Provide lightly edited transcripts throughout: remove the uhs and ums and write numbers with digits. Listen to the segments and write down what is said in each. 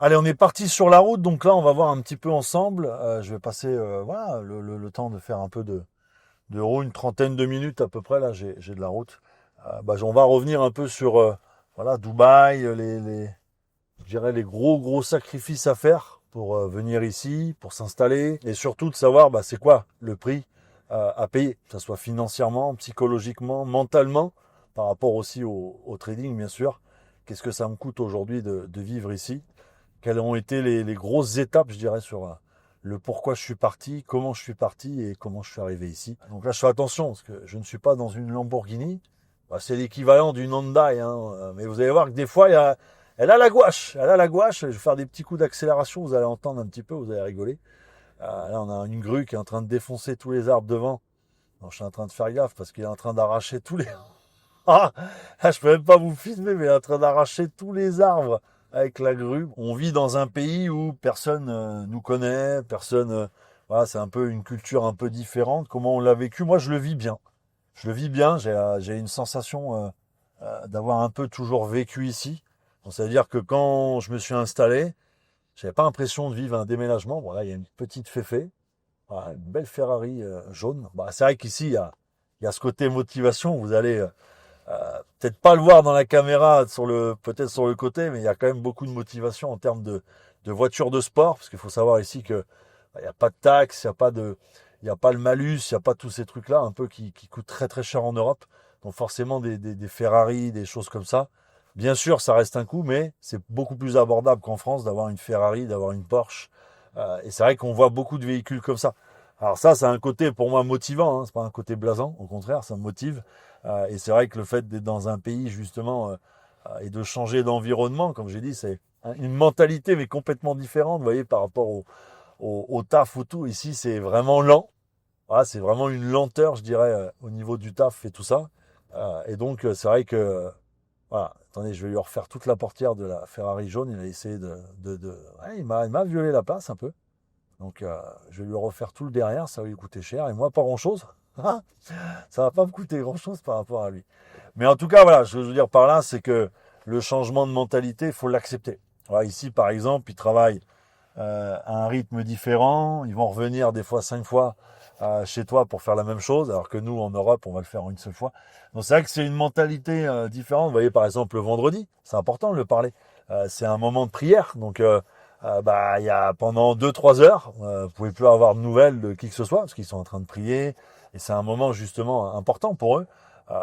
Allez, on est parti sur la route, donc là on va voir un petit peu ensemble. Je vais passer voilà, le temps de faire un peu de route, une trentaine de minutes à peu près, là j'ai de la route. On va revenir un peu sur voilà, Dubaï, je dirais les gros sacrifices à faire pour venir ici, pour s'installer, et surtout de savoir c'est quoi le prix à payer, que ce soit financièrement, psychologiquement, mentalement, par rapport aussi au trading bien sûr. Qu'est-ce que ça me coûte aujourd'hui de vivre ici? Quelles ont été les grosses étapes, je dirais, sur le pourquoi je suis parti, comment je suis parti et comment je suis arrivé ici. Donc là, je fais attention, parce que je ne suis pas dans une Lamborghini. C'est l'équivalent d'une Hyundai, hein. Mais vous allez voir que des fois, elle a la gouache. Elle a la gouache. Je vais faire des petits coups d'accélération, vous allez entendre un petit peu, vous allez rigoler. Là, on a une grue qui est en train de défoncer tous les arbres devant. Alors, je suis en train de faire gaffe parce qu'il est en train d'arracher tous les... Ah, là, je peux même pas vous filmer, mais il est en train d'arracher tous les arbres avec la grue. On vit dans un pays où personne nous connaît, personne. Voilà, c'est un peu une culture un peu différente. Comment on l'a vécu? Moi, je le vis bien. Je le vis bien. J'ai une sensation d'avoir un peu toujours vécu ici. Donc, c'est-à-dire que quand je me suis installé, j'avais pas l'impression de vivre un déménagement. Voilà, il y a une petite féfé, voilà, une belle Ferrari jaune. C'est vrai qu'ici, il y a ce côté motivation. Vous allez peut-être pas le voir dans la caméra, peut-être sur le côté, mais il y a quand même beaucoup de motivation en termes de voitures de sport, parce qu'il faut savoir ici que il n'y a pas de taxes, il y a pas le malus, il n'y a pas tous ces trucs-là, un peu qui coûtent très très cher en Europe. Donc forcément des Ferrari, des choses comme ça. Bien sûr, ça reste un coût, mais c'est beaucoup plus abordable qu'en France d'avoir une Ferrari, d'avoir une Porsche. Et c'est vrai qu'on voit beaucoup de véhicules comme ça. Alors ça, c'est un côté pour moi motivant, hein, c'est pas un côté blasant, au contraire, ça me motive. Et c'est vrai que le fait d'être dans un pays justement et de changer d'environnement, comme j'ai dit, c'est une mentalité mais complètement différente, vous voyez, par rapport au taf ou tout. Ici, c'est vraiment lent. Voilà, c'est vraiment une lenteur, je dirais, au niveau du taf et tout ça. Et donc, c'est vrai que voilà. Attendez, je vais lui refaire toute la portière de la Ferrari jaune. Il a essayé ouais, il m'a violé la place un peu. Donc, je vais lui refaire tout le derrière. Ça va lui coûter cher. Et moi, pas grand-chose. Ça va pas me coûter grand-chose par rapport à lui. Mais en tout cas, voilà, ce que je veux dire par là, c'est que le changement de mentalité, il faut l'accepter. Voilà, ici, par exemple, ils travaillent à un rythme différent. Ils vont revenir des fois 5 fois chez toi pour faire la même chose, alors que nous, en Europe, on va le faire une seule fois. Donc c'est vrai que c'est une mentalité différente. Vous voyez, par exemple, le vendredi, c'est important de le parler. C'est un moment de prière, donc il y a pendant 2 3 heures, vous pouvez plus avoir de nouvelles de qui que ce soit parce qu'ils sont en train de prier et c'est un moment justement important pour eux.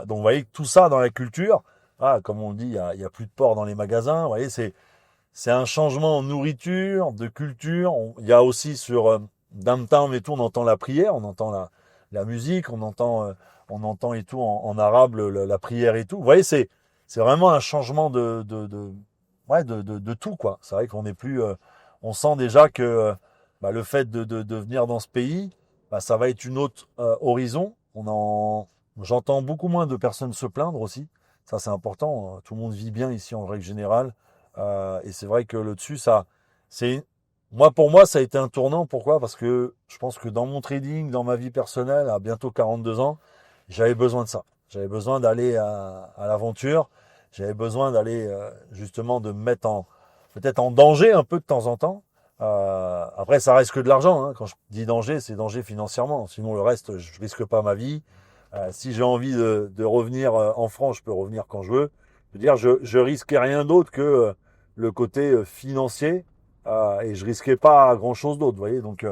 Donc vous voyez que tout ça dans la culture, comme on le dit, il y a plus de porc dans les magasins. Vous voyez, c'est un changement en nourriture, de culture. Il y a aussi sur Downtown et tout, on entend la prière, on entend la musique, on entend et tout en arabe la prière et tout. Vous voyez, c'est vraiment un changement ouais, de tout, quoi. C'est vrai qu'on n'est plus. On sent déjà que le fait de venir dans ce pays, ça va être une autre horizon. J'entends beaucoup moins de personnes se plaindre aussi. Ça, c'est important. Tout le monde vit bien ici en règle générale. Et c'est vrai que le dessus, c'est, pour moi, ça a été un tournant. Pourquoi? Parce que je pense que dans mon trading, dans ma vie personnelle, à bientôt 42 ans, j'avais besoin de ça. J'avais besoin d'aller à l'aventure. J'avais besoin d'aller justement de me mettre peut-être en danger un peu de temps en temps. Après, ça reste que de l'argent, hein. Quand je dis danger, c'est danger financièrement. Sinon, le reste, je risque pas ma vie. Si j'ai envie de revenir en France, je peux revenir quand je veux. Je veux dire, je risquais rien d'autre que le côté financier et je risquais pas grand-chose d'autre, vous voyez. Donc,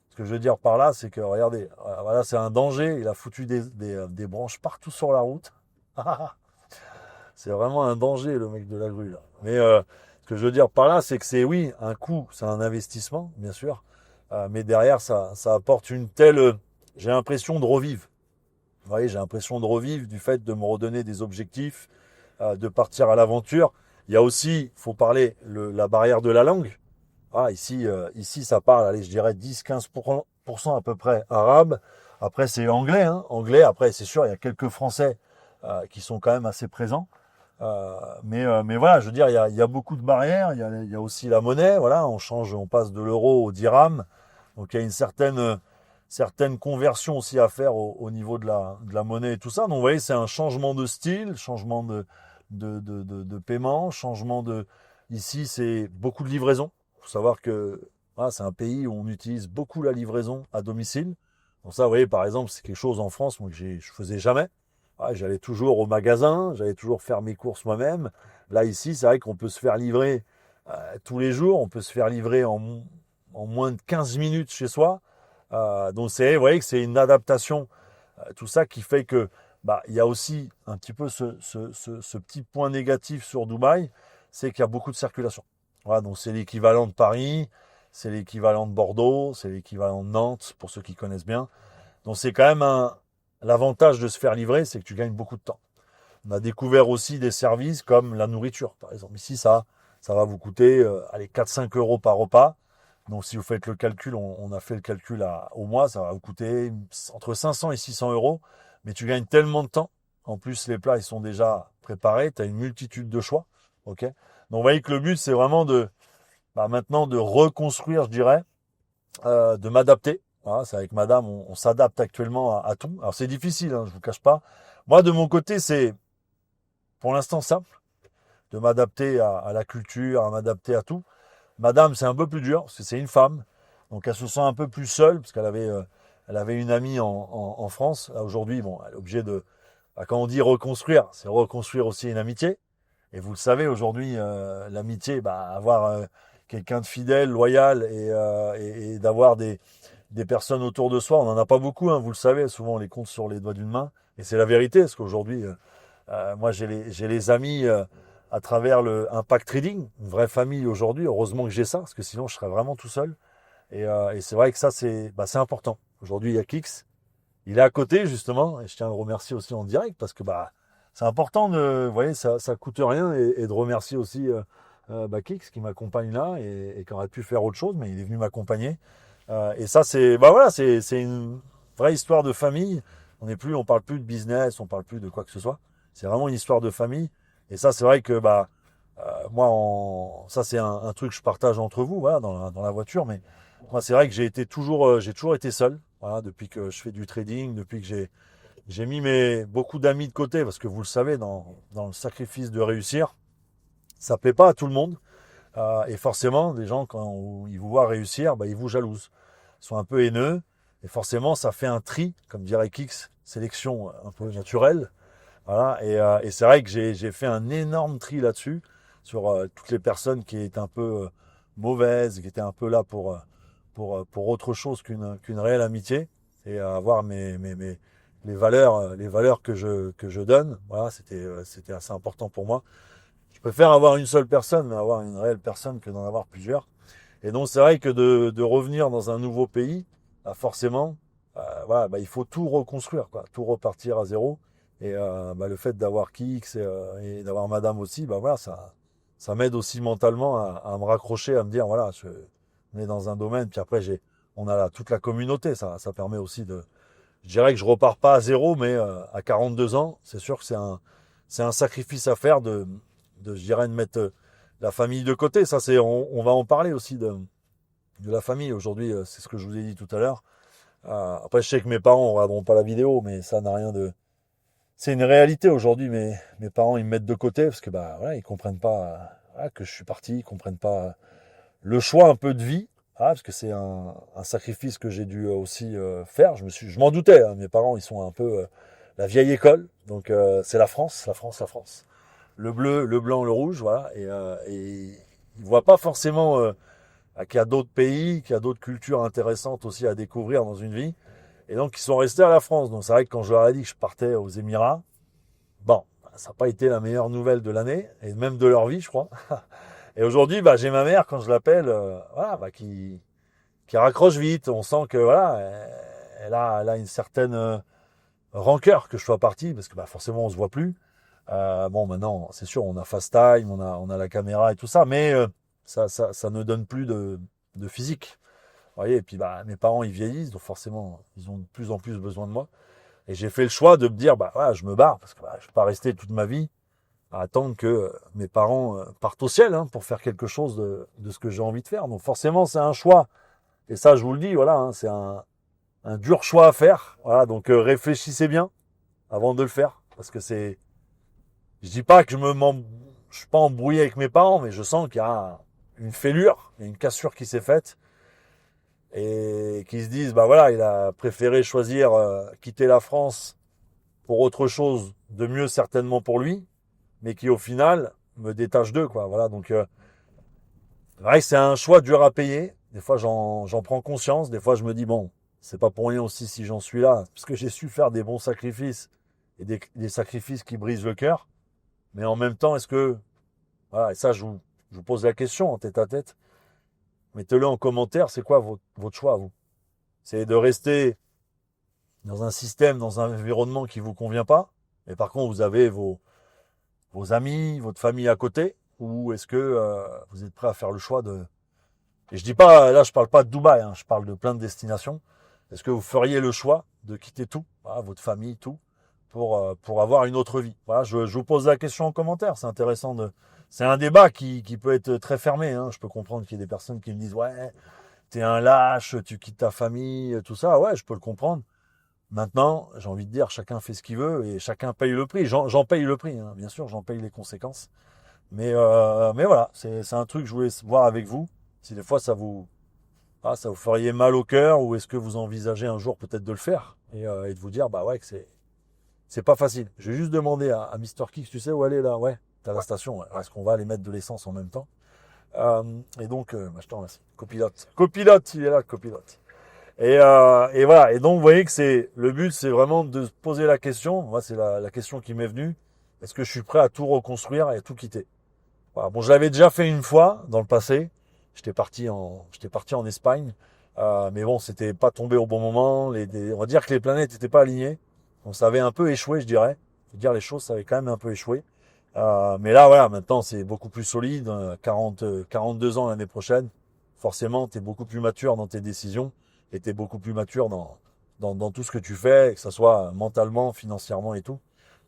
ce que je veux dire par là, c'est que, regardez, voilà, c'est un danger. Il a foutu des branches partout sur la route. C'est vraiment un danger, le mec de la grue, là. Mais ce que je veux dire par là, c'est que c'est, oui, un coût, c'est un investissement, bien sûr. Mais derrière, ça apporte une telle... j'ai l'impression de revivre. Vous voyez, j'ai l'impression de revivre du fait de me redonner des objectifs, de partir à l'aventure. Il y a aussi, il faut parler, la barrière de la langue. Ici, ça parle, allez, je dirais 10-15% à peu près arabe. Après, c'est anglais, hein, anglais. Après, c'est sûr, il y a quelques Français qui sont quand même assez présents. Mais voilà, je veux dire, il y a beaucoup de barrières. Il y a aussi la monnaie. Voilà, on passe de l'euro au dirham. Donc, il y a une certaine conversion aussi à faire au niveau de la monnaie et tout ça. Donc, vous voyez, c'est un changement de style, changement de paiement, changement Ici, c'est beaucoup de livraison. Il faut savoir que voilà, c'est un pays où on utilise beaucoup la livraison à domicile. Donc ça, vous voyez, par exemple, c'est quelque chose en France moi, que je faisais jamais. Ouais, j'allais toujours au magasin, j'allais toujours faire mes courses moi-même. Là, ici, c'est vrai qu'on peut se faire livrer tous les jours. On peut se faire livrer en moins de 15 minutes chez soi. Donc, vous voyez que c'est une adaptation. Tout ça qui fait que bah, il y a aussi un petit peu ce petit point négatif sur Dubaï, c'est qu'il y a beaucoup de circulation. Voilà, donc c'est l'équivalent de Paris, c'est l'équivalent de Bordeaux, c'est l'équivalent de Nantes, pour ceux qui connaissent bien. Donc c'est quand même l'avantage de se faire livrer, c'est que tu gagnes beaucoup de temps. On a découvert aussi des services comme la nourriture, par exemple. Ici, ça va vous coûter allez, 4-5 euros par repas. Donc si vous faites le calcul, on a fait le calcul au mois, ça va vous coûter entre 500 et 600 euros. Mais tu gagnes tellement de temps. En plus, les plats, ils sont déjà préparés. Tu as une multitude de choix. Ok. Donc vous voyez que le but, c'est vraiment maintenant de reconstruire, je dirais, de m'adapter. Voilà, c'est avec madame, on s'adapte actuellement à tout. Alors c'est difficile, hein, je vous cache pas. Moi, de mon côté, c'est pour l'instant simple de m'adapter à la culture, à m'adapter à tout. Madame, c'est un peu plus dur, parce que c'est une femme. Donc elle se sent un peu plus seule, parce elle avait une amie en France. Là, aujourd'hui, bon, elle est obligée quand on dit reconstruire, c'est reconstruire aussi une amitié. Et vous le savez, aujourd'hui, l'amitié, avoir quelqu'un de fidèle, loyal et d'avoir des personnes autour de soi, on n'en a pas beaucoup, hein, vous le savez, souvent on les compte sur les doigts d'une main. Et c'est la vérité, parce qu'aujourd'hui, moi j'ai les amis à travers le Impact Trading, une vraie famille aujourd'hui. Heureusement que j'ai ça, parce que sinon je serais vraiment tout seul. Et c'est vrai que ça, c'est important. Aujourd'hui, il y a Kix. Il est à côté, justement, et je tiens à le remercier aussi en direct, parce que c'est important vous voyez, ça coûte rien, et de remercier aussi Kix qui m'accompagne là, et qui aurait pu faire autre chose, mais il est venu m'accompagner. Et ça, c'est une vraie histoire de famille. On parle plus de business, on parle plus de quoi que ce soit. C'est vraiment une histoire de famille. Et ça, c'est vrai que moi, ça c'est un truc que je partage entre vous, voilà, dans la voiture. Mais moi, c'est vrai que j'ai toujours été seul, voilà, depuis que je fais du trading, depuis que j'ai mis beaucoup d'amis de côté, parce que vous le savez, dans le sacrifice de réussir, ça plaît pas à tout le monde. Et forcément, des gens, quand ils vous voient réussir, ils vous jalousent. Ils sont un peu haineux. Et forcément, ça fait un tri, comme dirait Kix, sélection un peu naturelle. Voilà. Et c'est vrai que j'ai fait un énorme tri là-dessus, sur toutes les personnes qui étaient un peu mauvaises, qui étaient un peu là pour autre chose qu'une réelle amitié. Et avoir les valeurs que je donne. Voilà, c'était assez important pour moi. Je préfère avoir une seule personne, mais avoir une réelle personne, que d'en avoir plusieurs. Et donc c'est vrai que de revenir dans un nouveau pays, forcément, voilà, il faut tout reconstruire, quoi, tout repartir à zéro. Et le fait d'avoir Kix et d'avoir Madame aussi, voilà, ça m'aide aussi mentalement à me raccrocher, à me dire voilà, on est dans un domaine, puis après on a toute la communauté, ça permet aussi je dirais que je repars pas à zéro, mais à 42 ans, c'est sûr que c'est un sacrifice à faire je dirais, de mettre la famille de côté. Ça, on va en parler aussi de la famille. Aujourd'hui, c'est ce que je vous ai dit tout à l'heure. Après, je sais que mes parents ne regarderont pas la vidéo, mais ça n'a rien de. C'est une réalité aujourd'hui. Mes parents, ils me mettent de côté parce que, voilà, ils comprennent pas que je suis parti, ils comprennent pas le choix un peu de vie. Parce que c'est un sacrifice que j'ai dû aussi faire. Je m'en doutais. Hein. Mes parents, ils sont un peu la vieille école. Donc, c'est la France, la France, la France. Le bleu, le blanc, le rouge, voilà. Et ils voient pas forcément qu'il y a d'autres pays, qu'il y a d'autres cultures intéressantes aussi à découvrir dans une vie. Et donc, ils sont restés à la France. Donc, c'est vrai que quand je leur ai dit que je partais aux Émirats, bon, ça n'a pas été la meilleure nouvelle de l'année, et même de leur vie, je crois. Et aujourd'hui, j'ai ma mère, quand je l'appelle, voilà, qui raccroche vite. On sent que, voilà, elle a une certaine rancœur que je sois parti, parce que forcément, on se voit plus. Bon, maintenant, c'est sûr, on a FaceTime, on a la caméra et tout ça, mais ça ne donne plus de physique. Vous voyez, et puis mes parents, ils vieillissent, donc forcément, ils ont de plus en plus besoin de moi. Et j'ai fait le choix de me dire, voilà, je me barre, parce que je ne vais pas rester toute ma vie à attendre que mes parents partent au ciel, hein, pour faire quelque chose de ce que j'ai envie de faire. Donc forcément, c'est un choix. Et ça, je vous le dis, voilà, hein, c'est un dur choix à faire. Voilà, donc réfléchissez bien avant de le faire, parce que je dis pas que je je suis pas embrouillé avec mes parents, mais je sens qu'il y a une fêlure, il y a une cassure qui s'est faite. Et qui se disent, bah voilà, il a préféré choisir quitter la France pour autre chose de mieux certainement pour lui, mais qui au final me détache d'eux, quoi. Voilà, donc c'est vrai que c'est un choix dur à payer. Des fois, j'en prends conscience. Des fois, je me dis, bon, c'est pas pour rien aussi si j'en suis là, parce que j'ai su faire des bons sacrifices et des sacrifices qui brisent le cœur. Mais en même temps, est-ce que, voilà, et ça, je vous pose la question en tête à tête. Mettez-le en commentaire, c'est quoi votre choix, vous? C'est de rester dans un système, dans un environnement qui vous convient pas, mais par contre, vous avez vos amis, votre famille à côté, ou est-ce que vous êtes prêt à faire le choix de... Et je dis pas, là, je parle pas de Dubaï, hein, je parle de plein de destinations. Est-ce que vous feriez le choix de quitter tout, voilà, votre famille, tout, pour avoir une autre vie? Voilà, je vous pose la question en commentaire, c'est intéressant de... C'est un débat qui peut être très fermé. Hein. Je peux comprendre qu'il y ait des personnes qui me disent « Ouais, t'es un lâche, tu quittes ta famille, tout ça. » Ouais, je peux le comprendre. Maintenant, j'ai envie de dire, chacun fait ce qu'il veut et chacun paye le prix. J'en paye le prix, hein. Bien sûr, j'en paye les conséquences. Mais voilà, c'est un truc que je voulais voir avec vous. Si des fois ça vous feriez mal au cœur, ou est-ce que vous envisagez un jour peut-être de le faire et de vous dire « Bah ouais, que c'est pas facile. » Je vais juste demander à Mr. Kicks, tu sais où aller là? Ouais. À la station, ouais. Est-ce qu'on va aller mettre de l'essence en même temps? Et donc, je te remercie. Copilote, il est là, le copilote. Et voilà. Et donc, vous voyez que le but, c'est vraiment de se poser la question. Moi, c'est la question qui m'est venue. Est-ce que je suis prêt à tout reconstruire et à tout quitter? Voilà. Bon, je l'avais déjà fait une fois dans le passé. J'étais parti en Espagne. Mais bon, c'était pas tombé au bon moment. On va dire que les planètes n'étaient pas alignées. Donc, ça avait un peu échoué, je dirais. Faut dire les choses, ça avait quand même un peu échoué. Mais là, voilà, maintenant, c'est beaucoup plus solide. 42 ans l'année prochaine. Forcément, tu es beaucoup plus mature dans tes décisions et tu es beaucoup plus mature dans tout ce que tu fais, que ce soit mentalement, financièrement et tout.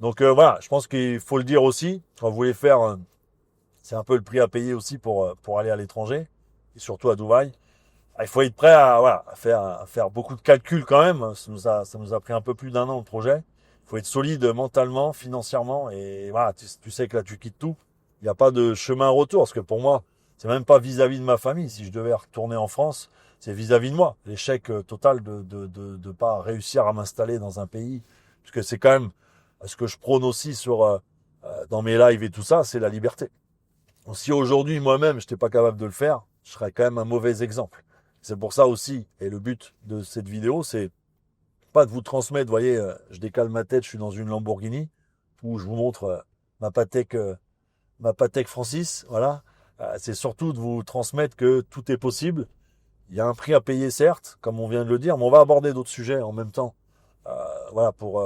Donc voilà, je pense qu'il faut le dire aussi. Quand vous voulez faire, c'est un peu le prix à payer aussi pour aller à l'étranger et surtout à Dubaï. Il faut être prêt à faire beaucoup de calculs quand même. Ça nous a pris un peu plus d'1 an le projet. Il faut être solide mentalement, financièrement, et voilà, tu sais que là tu quittes tout. Il n'y a pas de chemin retour, parce que pour moi, c'est même pas vis-à-vis de ma famille. Si je devais retourner en France, c'est vis-à-vis de moi. L'échec total de pas réussir à m'installer dans un pays, parce que c'est quand même ce que je prône aussi dans mes lives et tout ça, c'est la liberté. Donc, si aujourd'hui moi-même je n'étais pas capable de le faire, je serais quand même un mauvais exemple. C'est pour ça aussi, et le but de cette vidéo, c'est pas de vous transmettre, vous voyez, je décale ma tête, je suis dans une Lamborghini, où je vous montre ma Patek Francis, voilà. C'est surtout de vous transmettre que tout est possible. Il y a un prix à payer, certes, comme on vient de le dire, mais on va aborder d'autres sujets en même temps, voilà, pour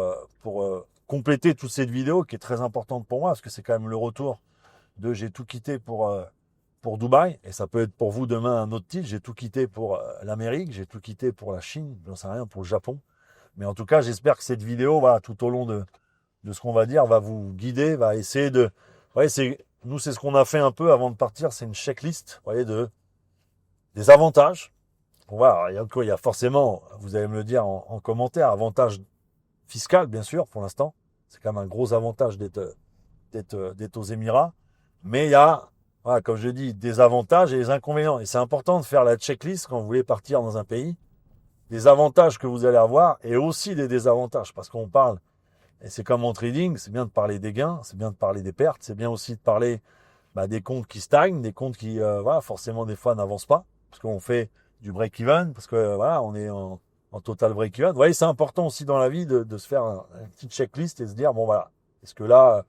compléter toute cette vidéo qui est très importante pour moi, parce que c'est quand même le retour de j'ai tout quitté pour Dubaï, et ça peut être pour vous demain un autre titre. J'ai tout quitté pour l'Amérique, j'ai tout quitté pour la Chine, j'en sais rien, pour le Japon. Mais en tout cas, j'espère que cette vidéo, voilà, tout au long de ce qu'on va dire, va vous guider, va essayer de... Vous voyez, c'est ce qu'on a fait un peu avant de partir, c'est une checklist, vous voyez, des avantages. Bon, voilà, il y a forcément, vous allez me le dire en commentaire, avantage fiscal, bien sûr, pour l'instant. C'est quand même un gros avantage d'être aux Émirats. Mais il y a, voilà, comme je dis, des avantages et des inconvénients. Et c'est important de faire la checklist quand vous voulez partir dans un pays. Des avantages que vous allez avoir et aussi des désavantages, parce qu'on parle, et c'est comme en trading, c'est bien de parler des gains, c'est bien de parler des pertes, c'est bien aussi de parler des comptes qui stagnent, des comptes qui voilà, forcément des fois n'avancent pas, parce qu'on fait du break-even, parce que voilà, on est en total break-even. Vous voyez, c'est important aussi dans la vie de se faire une petite checklist et se dire, bon voilà, est-ce que là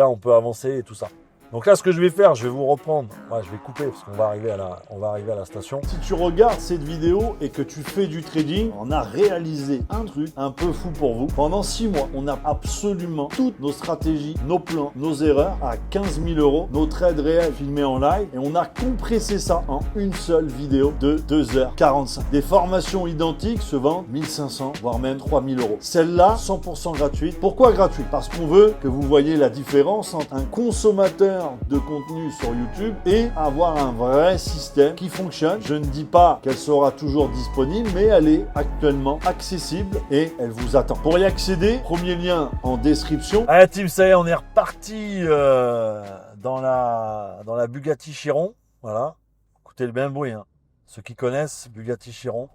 on peut avancer et tout ça. Donc là, ce que je vais faire, je vais vous reprendre. Ouais, je vais couper parce qu'on va arriver à la station. Si tu regardes cette vidéo et que tu fais du trading, on a réalisé un truc un peu fou pour vous. Pendant 6 mois, on a absolument toutes nos stratégies, nos plans, nos erreurs à 15 000 €, nos trades réels filmés en live, et on a compressé ça en une seule vidéo de 2h45. Des formations identiques se vendent 1500, voire même 3000 €. Celle-là, 100% gratuite. Pourquoi gratuite? Parce qu'on veut que vous voyez la différence entre un consommateur créateur de contenu sur YouTube et avoir un vrai système qui fonctionne. Je ne dis pas qu'elle sera toujours disponible, mais elle est actuellement accessible et elle vous attend. Pour y accéder, premier lien en description. Allez team, ça y est, on est reparti dans la Bugatti Chiron. Voilà, écoutez bien le bruit. Hein. Ceux qui connaissent Bugatti Chiron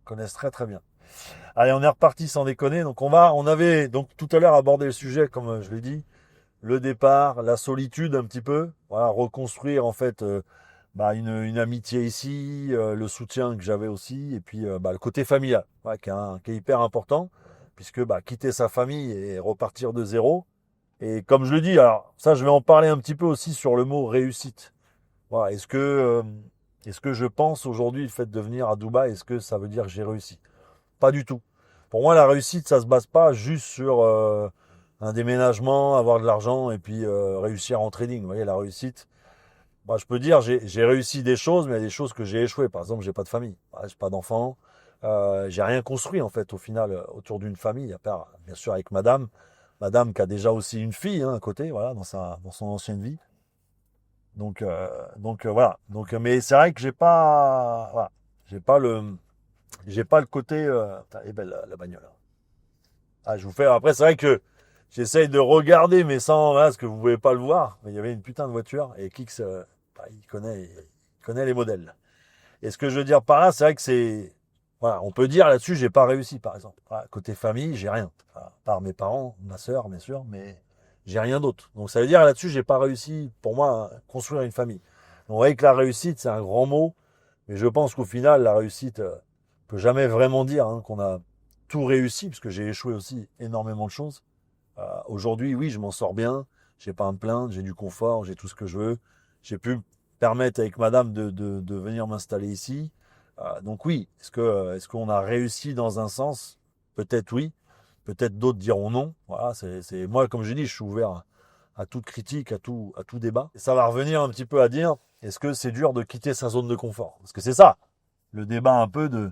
connaissent très très bien. Allez, on est reparti sans déconner. Donc on avait donc tout à l'heure abordé le sujet, comme je l'ai dit, le départ, la solitude un petit peu, voilà, reconstruire en fait une amitié ici, le soutien que j'avais aussi, et puis le côté familial, voilà, qui est hyper important, puisque quitter sa famille et repartir de zéro. Et comme je le dis, alors ça je vais en parler un petit peu aussi sur le mot réussite. Voilà, est-ce que je pense aujourd'hui le fait de venir à Dubaï, est-ce que ça veut dire que j'ai réussi? Pas du tout. Pour moi, la réussite, ça se base pas juste sur un déménagement, avoir de l'argent et puis réussir en trading. Vous voyez, la réussite, je peux dire, j'ai réussi des choses, mais il y a des choses que j'ai échoué. Par exemple, j'ai pas de famille, j'ai pas d'enfants, j'ai rien construit en fait au final autour d'une famille, à part bien sûr avec madame qui a déjà aussi une fille à côté, voilà, dans son ancienne vie. Donc voilà. Donc, mais c'est vrai que j'ai pas, voilà, j'ai pas le côté. Elle est belle la bagnole. Ah, je vous fais. Après, c'est vrai que j'essaye de regarder, mais sans, parce que vous pouvez pas le voir. Mais il y avait une putain de voiture et Kix, il connaît les modèles. Et ce que je veux dire par là, c'est vrai que voilà, on peut dire là-dessus, j'ai pas réussi, par exemple. Voilà, côté famille, j'ai rien. À part mes parents, ma sœur, bien sûr, mais j'ai rien d'autre. Donc ça veut dire là-dessus, j'ai pas réussi, pour moi, à construire une famille. Donc, vous voyez que la réussite, c'est un grand mot, mais je pense qu'au final, la réussite, peut jamais vraiment dire qu'on a tout réussi, parce que j'ai échoué aussi énormément de choses. Aujourd'hui, oui, je m'en sors bien, j'ai pas à me plaindre, j'ai du confort, j'ai tout ce que je veux. J'ai pu me permettre avec madame de venir m'installer ici. Donc oui, est-ce qu'on a réussi dans un sens? Peut-être oui, peut-être d'autres diront non. Voilà, c'est moi, comme je dis, je suis ouvert à toute critique, à tout débat. Et ça va revenir un petit peu à dire, est-ce que c'est dur de quitter sa zone de confort? Parce que c'est ça, le débat un peu de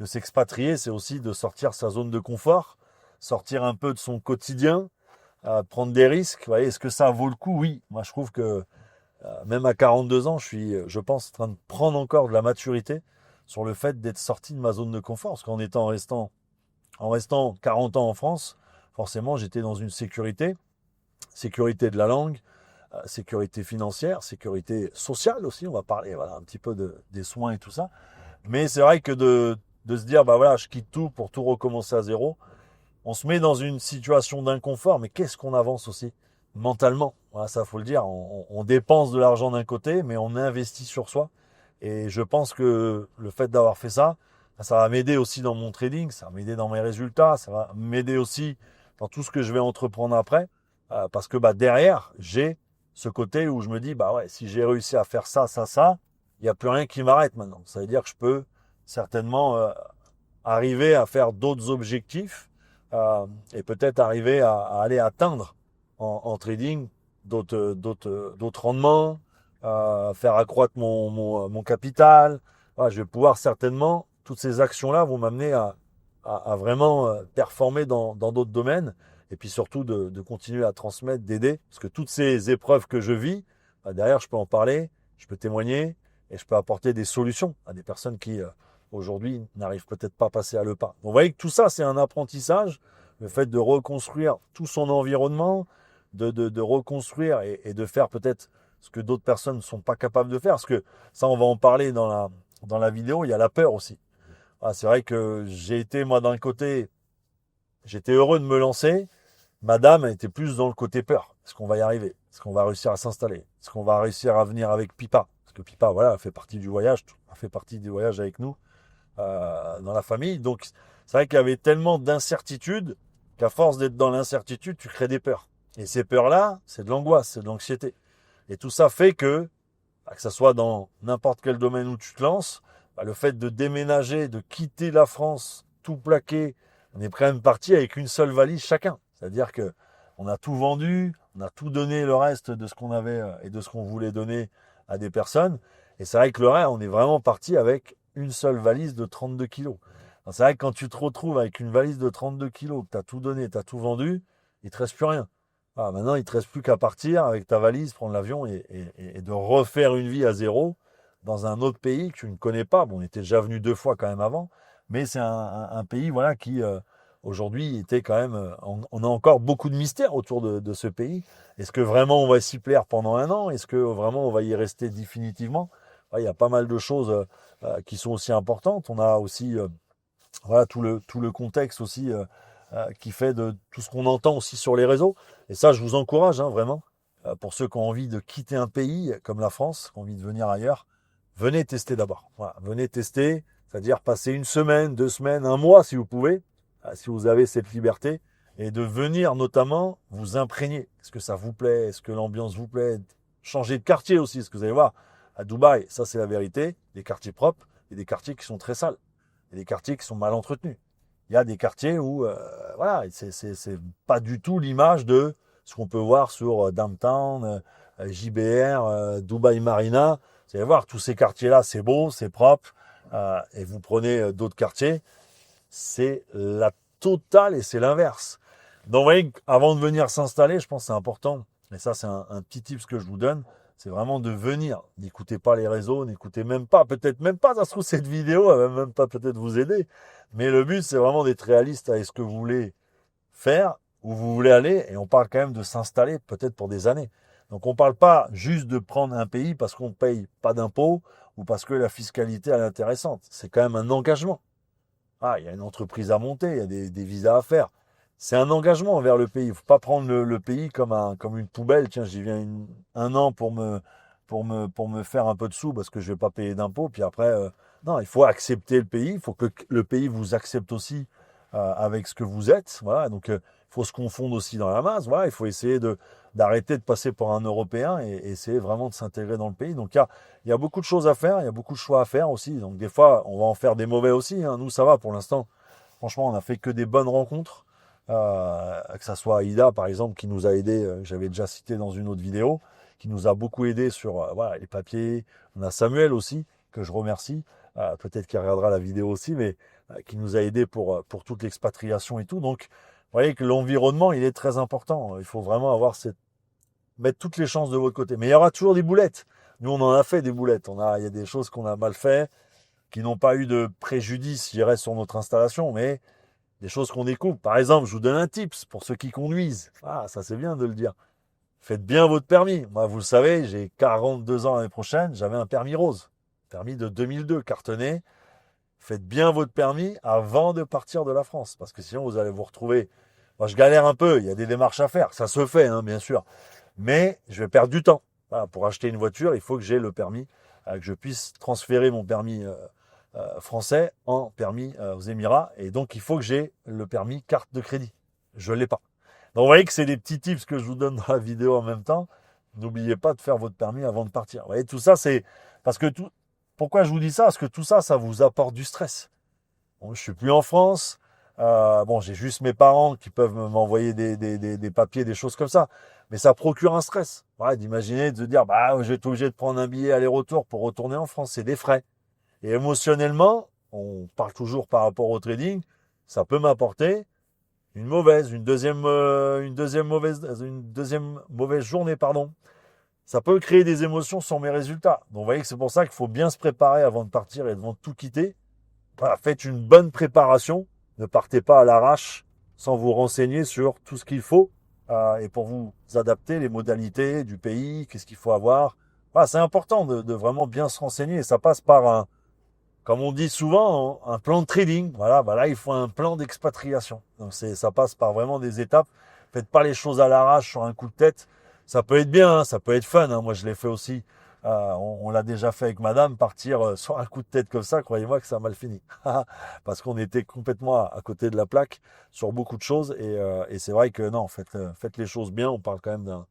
s'expatrier, c'est aussi de sortir sa zone de confort, sortir un peu de son quotidien, prendre des risques. Vous voyez, est-ce que ça vaut le coup? Oui. Moi, je trouve que même à 42 ans, je suis, je pense, en train de prendre encore de la maturité sur le fait d'être sorti de ma zone de confort. Parce en restant 40 ans en France, forcément, j'étais dans une sécurité de la langue, sécurité financière, sécurité sociale aussi. On va parler, voilà, un petit peu des soins et tout ça. Mais c'est vrai que de se dire, voilà, je quitte tout pour tout recommencer à zéro, on se met dans une situation d'inconfort, mais qu'est-ce qu'on avance aussi mentalement? Voilà, ça faut le dire, on dépense de l'argent d'un côté, mais on investit sur soi. Et je pense que le fait d'avoir fait ça, ça va m'aider aussi dans mon trading, ça va m'aider dans mes résultats, ça va m'aider aussi dans tout ce que je vais entreprendre après, parce que derrière, j'ai ce côté où je me dis, ouais, si j'ai réussi à faire ça, il n'y a plus rien qui m'arrête maintenant. Ça veut dire que je peux certainement arriver à faire d'autres objectifs et peut-être arriver à aller atteindre en trading d'autres rendements, faire accroître mon capital. Voilà, je vais pouvoir certainement, toutes ces actions-là vont m'amener à vraiment performer dans d'autres domaines et puis surtout de continuer à transmettre, d'aider. Parce que toutes ces épreuves que je vis, derrière, je peux en parler, je peux témoigner et je peux apporter des solutions à des personnes qui aujourd'hui n'arrivent peut-être pas à passer à le pas. Donc, vous voyez que tout ça, c'est un apprentissage. Le fait de reconstruire tout son environnement, de reconstruire et de faire peut-être ce que d'autres personnes ne sont pas capables de faire. Parce que ça, on va en parler dans la vidéo, il y a la peur aussi. C'est vrai que j'ai été, moi, d'un côté, j'étais heureux de me lancer. Madame était plus dans le côté peur. Est-ce qu'on va y arriver? Est-ce qu'on va réussir à s'installer? Est-ce qu'on va réussir à venir avec Pipa? Parce que Pipa, voilà, fait partie du voyage, fait partie du voyage avec nous dans la famille. Donc, c'est vrai qu'il y avait tellement d'incertitudes qu'à force d'être dans l'incertitude, tu crées des peurs. Et ces peurs-là, c'est de l'angoisse, c'est de l'anxiété. Et tout ça fait que ça soit dans n'importe quel domaine où tu te lances, le fait de déménager, de quitter la France, tout plaqué, on est quand même parti avec une seule valise chacun. C'est-à-dire que on a tout vendu, on a tout donné le reste de ce qu'on avait et de ce qu'on voulait donner à des personnes. Et c'est vrai que le reste, on est vraiment parti avec une seule valise de 32 kilos. C'est vrai que quand tu te retrouves avec une valise de 32 kilos, que tu as tout donné, tu as tout vendu, il ne te reste plus rien. Ah, maintenant, il ne te reste plus qu'à partir avec ta valise, prendre l'avion et de refaire une vie à zéro dans un autre pays que tu ne connais pas. Bon, on était déjà venu 2 fois quand même avant, mais c'est un pays voilà, qui, aujourd'hui, était quand même... on a encore beaucoup de mystères autour de ce pays. Est-ce que vraiment on va s'y plaire pendant un an? Est-ce que vraiment on va y rester définitivement? Ouais, il y a pas mal de choses qui sont aussi importantes. On a aussi voilà, tout le contexte aussi qui fait de tout ce qu'on entend aussi sur les réseaux. Et ça, je vous encourage hein, vraiment, pour ceux qui ont envie de quitter un pays comme la France, qui ont envie de venir ailleurs, venez tester d'abord. Voilà, venez tester, c'est-à-dire passer 1 semaine, 2 semaines, un mois si vous pouvez, si vous avez cette liberté, et de venir notamment vous imprégner. Est-ce que ça vous plaît? Est-ce que l'ambiance vous plaît? Changer de quartier aussi, parce que vous allez voir, à Dubaï, ça c'est la vérité, des quartiers propres et des quartiers qui sont très sales. Il y a des quartiers qui sont mal entretenus. Il y a des quartiers où, voilà, c'est pas du tout l'image de ce qu'on peut voir sur Downtown, JBR, Dubaï Marina. Vous allez voir, tous ces quartiers-là, c'est beau, c'est propre. Et vous prenez d'autres quartiers, c'est la totale et c'est l'inverse. Donc, vous voyez, avant de venir s'installer, je pense que c'est important. Et ça, c'est un petit tip que je vous donne. C'est vraiment de venir. N'écoutez pas les réseaux, n'écoutez même pas, peut-être même pas, ça se trouve, cette vidéo, elle va même pas peut-être vous aider. Mais le but, c'est vraiment d'être réaliste avec ce que vous voulez faire, où vous voulez aller. Et on parle quand même de s'installer peut-être pour des années. Donc, on ne parle pas juste de prendre un pays parce qu'on ne paye pas d'impôts ou parce que la fiscalité est intéressante. C'est quand même un engagement. Ah, il y a une entreprise à monter, il y a des visas à faire. C'est un engagement envers le pays. Il ne faut pas prendre le pays comme une poubelle. Tiens, j'y viens un an pour me faire un peu de sous parce que je ne vais pas payer d'impôts. Puis après, non, il faut accepter le pays. Il faut que le pays vous accepte aussi avec ce que vous êtes. Voilà, donc il faut se confondre aussi dans la masse. Voilà, il faut essayer d'arrêter de passer pour un Européen et essayer vraiment de s'intégrer dans le pays. Donc il y a beaucoup de choses à faire, il y a beaucoup de choix à faire aussi. Donc des fois, on va en faire des mauvais aussi. Hein. Nous, ça va pour l'instant. Franchement, on n'a fait que des bonnes rencontres. Que ça soit Aïda, par exemple, qui nous a aidé, que j'avais déjà cité dans une autre vidéo, qui nous a beaucoup aidé sur voilà, les papiers. On a Samuel aussi, que je remercie. Peut-être qu'il regardera la vidéo aussi, mais qui nous a aidé pour toute l'expatriation et tout. Donc, vous voyez que l'environnement, il est très important. Il faut vraiment mettre toutes les chances de votre côté. Mais il y aura toujours des boulettes. Nous, on en a fait des boulettes. Il y a des choses qu'on a mal fait, qui n'ont pas eu de préjudice, je dirais, sur notre installation, mais des choses qu'on découvre. Par exemple, je vous donne un tips pour ceux qui conduisent. Ah, ça c'est bien de le dire. Faites bien votre permis. Moi, vous le savez, j'ai 42 ans l'année prochaine, j'avais un permis rose. Permis de 2002, cartonné. Faites bien votre permis avant de partir de la France. Parce que sinon, vous allez vous retrouver... Moi, je galère un peu, il y a des démarches à faire. Ça se fait, hein, bien sûr. Mais je vais perdre du temps. Voilà, pour acheter une voiture, il faut que j'ai le permis, que je puisse transférer mon permis français en permis aux Émirats. Et donc, il faut que j'ai le permis carte de crédit. Je ne l'ai pas. Donc, vous voyez que c'est des petits tips que je vous donne dans la vidéo en même temps. N'oubliez pas de faire votre permis avant de partir. Vous voyez, tout ça, c'est parce que tout. Pourquoi je vous dis ça? Parce que tout ça, ça vous apporte du stress. Bon, je suis plus en France. Bon, j'ai juste mes parents qui peuvent m'envoyer des papiers, des choses comme ça. Mais ça procure un stress. Ouais, d'imaginer, de se dire, bah, je vais être obligé de prendre un billet aller-retour pour retourner en France. C'est des frais. Et émotionnellement, on parle toujours par rapport au trading, ça peut m'apporter une deuxième mauvaise journée, pardon. Ça peut créer des émotions sur mes résultats. Donc, vous voyez que c'est pour ça qu'il faut bien se préparer avant de partir et avant de tout quitter. Voilà, faites une bonne préparation. Ne partez pas à l'arrache sans vous renseigner sur tout ce qu'il faut et pour vous adapter les modalités du pays, qu'est-ce qu'il faut avoir. Voilà, c'est important de vraiment bien se renseigner et ça passe par comme on dit souvent, un plan de trading. Voilà, bah là, il faut un plan d'expatriation. Donc, ça passe par vraiment des étapes. Faites pas les choses à l'arrache sur un coup de tête. Ça peut être bien, hein, ça peut être fun. Hein. Moi, je l'ai fait aussi. On l'a déjà fait avec madame, partir sur un coup de tête comme ça. Croyez-moi que ça a mal fini. Parce qu'on était complètement à côté de la plaque sur beaucoup de choses. Et c'est vrai que non, faites les choses bien. On parle quand même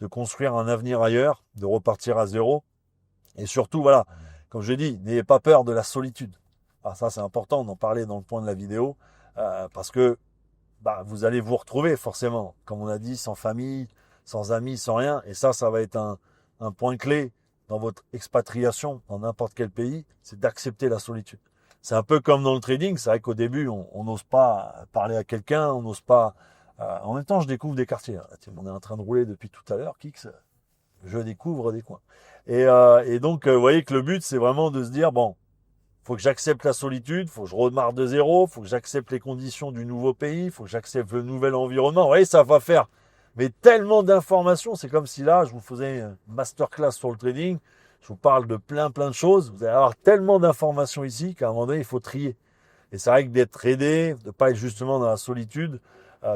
de construire un avenir ailleurs, de repartir à zéro. Et surtout, voilà, comme je dis, n'ayez pas peur de la solitude. Ah, ça, c'est important d'en parler dans le point de la vidéo, parce que bah, vous allez vous retrouver forcément, comme on a dit, sans famille, sans amis, sans rien. Et ça va être un point clé dans votre expatriation dans n'importe quel pays, c'est d'accepter la solitude. C'est un peu comme dans le trading, c'est vrai qu'au début, on n'ose pas parler à quelqu'un, on n'ose pas En même temps, je découvre des quartiers. On est en train de rouler depuis tout à l'heure, Kix. Je découvre des coins. Et donc, vous voyez que le but, c'est vraiment de se dire, bon, faut que j'accepte la solitude, faut que je redémarre de zéro, faut que j'accepte les conditions du nouveau pays, faut que j'accepte le nouvel environnement. Vous voyez, ça va faire mais tellement d'informations. C'est comme si là, je vous faisais une masterclass sur le trading. Je vous parle de plein de choses. Vous allez avoir tellement d'informations ici qu'à un moment donné, il faut trier. Et c'est vrai que d'être aidé, de pas être justement dans la solitude,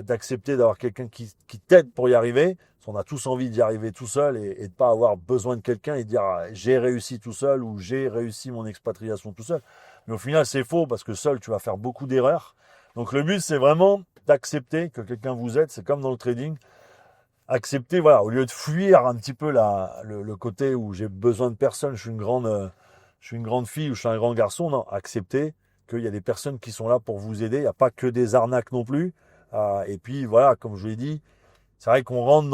d'accepter d'avoir quelqu'un qui t'aide pour y arriver. Parce qu'on a tous envie d'y arriver tout seul et de pas avoir besoin de quelqu'un et de dire j'ai réussi tout seul ou j'ai réussi mon expatriation tout seul. Mais au final, c'est faux parce que seul, tu vas faire beaucoup d'erreurs. Donc le but, c'est vraiment d'accepter que quelqu'un vous aide. C'est comme dans le trading. Accepter, voilà, au lieu de fuir un petit peu le côté où j'ai besoin de personne, je suis une grande fille ou je suis un grand garçon. Non, accepter qu'il y a des personnes qui sont là pour vous aider. Il n'y a pas que des arnaques non plus. Et puis voilà, comme je vous l'ai dit, c'est vrai qu'on rentre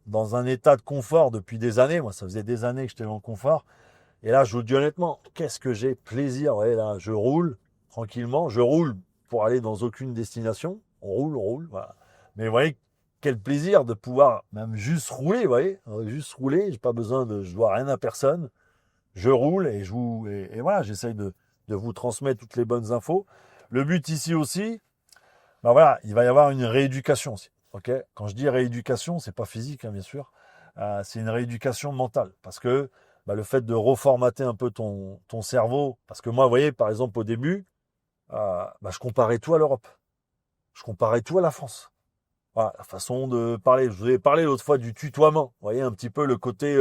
dans un état de confort depuis des années. Moi, ça faisait des années que j'étais dans le confort. Et là, je vous le dis honnêtement, qu'est-ce que j'ai plaisir. Ouais, là, je roule tranquillement. Je roule pour aller dans aucune destination. On roule, voilà. Mais vous voyez, quel plaisir de pouvoir même juste rouler, vous voyez. Juste rouler, j'ai pas besoin je dois rien à personne. Je roule et voilà, j'essaye de vous transmettre toutes les bonnes infos. Le but ici aussi, ben voilà, il va y avoir une rééducation aussi. Ok, quand je dis rééducation, c'est pas physique, hein, bien sûr. C'est une rééducation mentale. Parce que le fait de reformater un peu ton cerveau. Parce que moi, vous voyez, par exemple, au début, je comparais tout à l'Europe. Je comparais tout à la France. Voilà, la façon de parler. Je vous ai parlé l'autre fois du tutoiement. Vous voyez, un petit peu le côté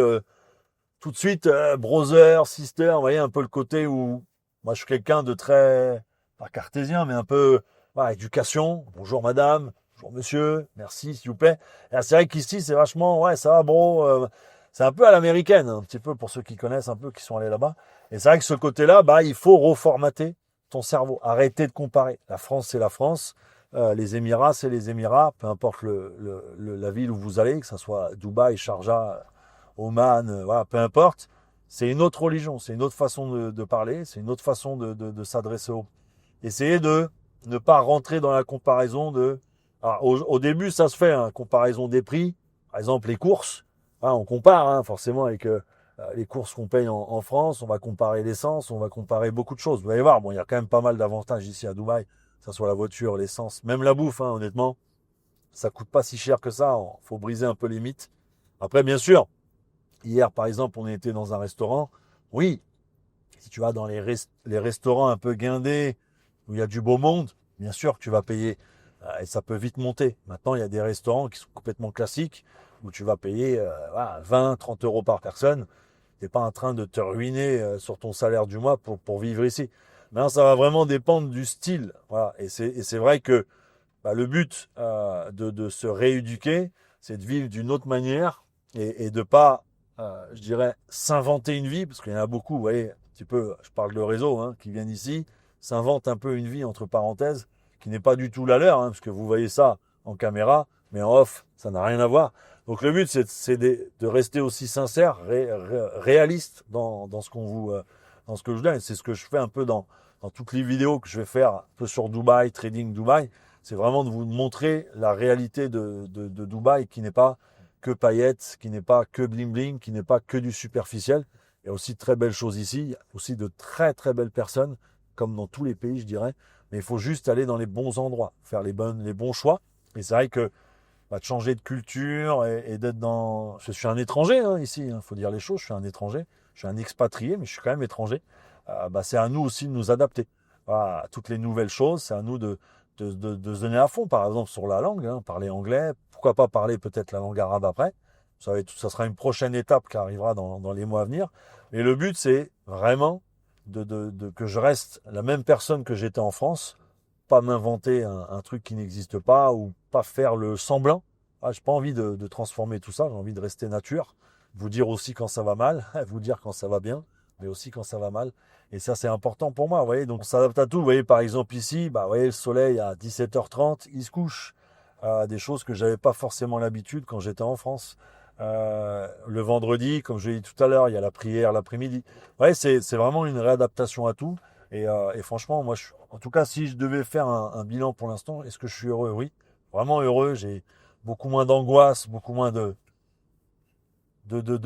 tout de suite, brother, sister. Vous voyez, un peu le côté où moi, je suis quelqu'un de très, pas cartésien, mais un peu, voilà, éducation. Bonjour madame, bonjour monsieur, merci s'il vous plaît. Et là, c'est vrai qu'ici, c'est vachement, ouais, ça va bro. C'est un peu à l'américaine, un petit peu pour ceux qui connaissent un peu, qui sont allés là-bas. Et c'est vrai que ce côté-là, il faut reformater ton cerveau. Arrêter de comparer. La France, c'est la France. Les Émirats, c'est les Émirats. Peu importe la ville où vous allez, que ce soit Dubaï, Sharjah, Oman, voilà, peu importe. C'est une autre religion, c'est une autre façon de parler, c'est une autre façon de s'adresser aux. Essayez de ne pas rentrer dans la comparaison de. Alors, au début, ça se fait, hein, comparaison des prix. Par exemple, les courses. Hein, on compare, hein, forcément, avec les courses qu'on paye en France. On va comparer l'essence, on va comparer beaucoup de choses. Vous allez voir, bon, il y a quand même pas mal d'avantages ici à Dubaï, que ce soit la voiture, l'essence, même la bouffe, hein, honnêtement. Ça coûte pas si cher que ça. Il faut briser un peu les mythes. Après, bien sûr, hier, par exemple, on était dans un restaurant. Oui, si tu vas dans les restaurants un peu guindés, où il y a du beau monde, bien sûr que tu vas payer. Et ça peut vite monter. Maintenant, il y a des restaurants qui sont complètement classiques, où tu vas payer 20, 30 euros par personne. Tu n'es pas en train de te ruiner sur ton salaire du mois pour vivre ici. Maintenant, ça va vraiment dépendre du style. Voilà. Et c'est vrai que le but de se rééduquer, c'est de vivre d'une autre manière et de pas, je dirais, s'inventer une vie, parce qu'il y en a beaucoup, vous voyez, un petit peu, je parle de réseau, hein, qui viennent ici, s'inventent un peu une vie, entre parenthèses, qui n'est pas du tout la leur, hein, parce que vous voyez ça en caméra, mais en off, ça n'a rien à voir. Donc le but, c'est de rester aussi sincère, réaliste dans ce qu'on vous, dans ce que je vous donne. C'est ce que je fais un peu dans toutes les vidéos que je vais faire un peu sur Dubaï, Trading Dubaï. C'est vraiment de vous montrer la réalité de Dubaï qui n'est pas que paillettes, qui n'est pas que bling bling, qui n'est pas que du superficiel. Il y a aussi de très belles choses ici, il y a aussi de très très belles personnes, comme dans tous les pays, je dirais. Mais il faut juste aller dans les bons endroits, faire les bons choix. Et c'est vrai que de changer de culture et d'être dans. Je suis un étranger hein, ici, il faut dire les choses, je suis un étranger, je suis un expatrié, mais je suis quand même étranger. C'est à nous aussi de nous adapter. Voilà, à toutes les nouvelles choses, c'est à nous de se donner à fond, par exemple sur la langue, hein, parler anglais, pourquoi pas parler peut-être la langue arabe après. Ça sera une prochaine étape qui arrivera dans les mois à venir. Mais le but, c'est vraiment que je reste la même personne que j'étais en France, pas m'inventer un truc qui n'existe pas ou pas faire le semblant. J'ai pas envie de transformer tout ça, j'ai envie de rester nature, vous dire aussi quand ça va mal, vous dire quand ça va bien, mais aussi quand ça va mal. Et ça, c'est important pour moi, vous voyez. Donc, on s'adapte à tout. Vous voyez, par exemple, ici, vous voyez, le soleil à 17h30, il se couche. Des choses que j'avais pas forcément l'habitude quand j'étais en France. Le vendredi, comme je l'ai dit tout à l'heure, il y a la prière l'après-midi. Ouais, c'est vraiment une réadaptation à tout. Et franchement, moi, en tout cas, si je devais faire un bilan pour l'instant, est-ce que je suis heureux? Oui. vraiment heureux. J'ai beaucoup moins d'angoisse, beaucoup moins de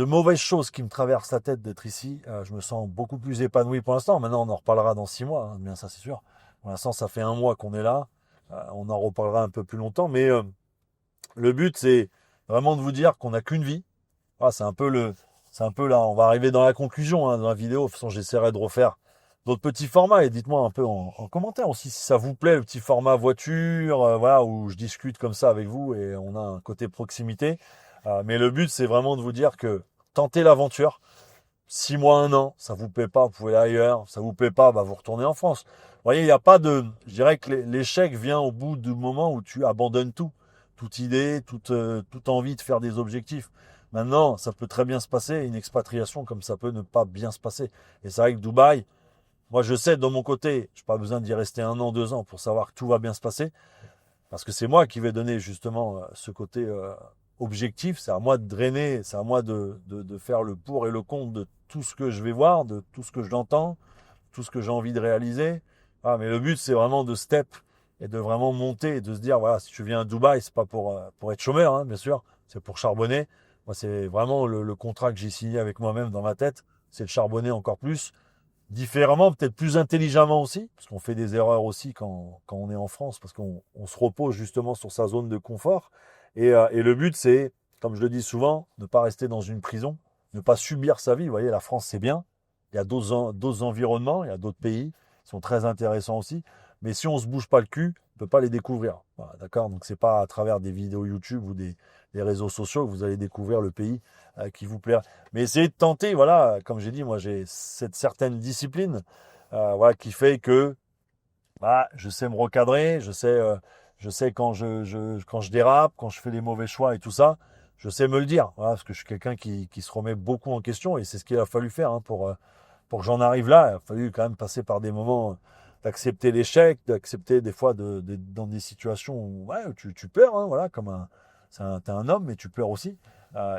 mauvaises choses qui me traversent la tête d'être ici. Je me sens beaucoup plus épanoui pour l'instant. Maintenant, on en reparlera dans 6 mois, hein, bien ça c'est sûr. Pour l'instant, ça fait un mois qu'on est là. On en reparlera un peu plus longtemps. Mais le but, c'est vraiment de vous dire qu'on n'a qu'une vie. Ah, c'est un peu là. On va arriver dans la conclusion hein, dans la vidéo. De toute façon, j'essaierai de refaire d'autres petits formats et dites-moi un peu en commentaire aussi si ça vous plaît le petit format voiture, voilà où je discute comme ça avec vous et on a un côté proximité. Mais le but, c'est vraiment de vous dire que tentez l'aventure. 6 mois, un an, ça vous plaît pas, vous pouvez aller ailleurs. Ça vous plaît pas, bah vous retournez en France. Vous voyez, il n'y a pas de. Je dirais que l'échec vient au bout du moment où tu abandonnes tout, toute idée, toute envie de faire des objectifs. Maintenant, ça peut très bien se passer, une expatriation comme ça peut ne pas bien se passer. Et c'est vrai que Dubaï, moi je sais de mon côté, je n'ai pas besoin d'y rester 1 an, 2 ans pour savoir que tout va bien se passer. Parce que c'est moi qui vais donner justement ce côté objectif. C'est à moi de drainer, c'est à moi de faire le pour et le contre de tout ce que je vais voir, de tout ce que j'entends, tout ce que j'ai envie de réaliser. Ah, mais le but, c'est vraiment de step et de vraiment monter et de se dire, voilà, si tu viens à Dubaï, c'est pas pour être chômeur, hein, bien sûr, c'est pour charbonner. Moi, c'est vraiment le contrat que j'ai signé avec moi-même dans ma tête, c'est de charbonner encore plus différemment, peut-être plus intelligemment aussi, parce qu'on fait des erreurs aussi quand on est en France, parce qu'on se repose justement sur sa zone de confort. Et le but, c'est, comme je le dis souvent, ne pas rester dans une prison, ne pas subir sa vie. Vous voyez, la France, c'est bien. Il y a d'autres environnements, il y a d'autres pays qui sont très intéressants aussi. Mais si on ne se bouge pas le cul, on ne peut pas les découvrir. Voilà, d'accord? Donc, c'est pas à travers des vidéos YouTube ou des réseaux sociaux que vous allez découvrir le pays qui vous plaira. Mais essayez de tenter, voilà, comme j'ai dit, moi j'ai cette certaine discipline voilà, qui fait que bah, je sais me recadrer, je sais quand je dérape, quand je fais des mauvais choix et tout ça, je sais me le dire, voilà, parce que je suis quelqu'un qui se remet beaucoup en question et c'est ce qu'il a fallu faire hein, pour que j'en arrive là. Il a fallu quand même passer par des moments d'accepter l'échec, d'accepter des fois dans des situations où ouais, tu pleures, hein, voilà, t'es un homme, mais tu pleures aussi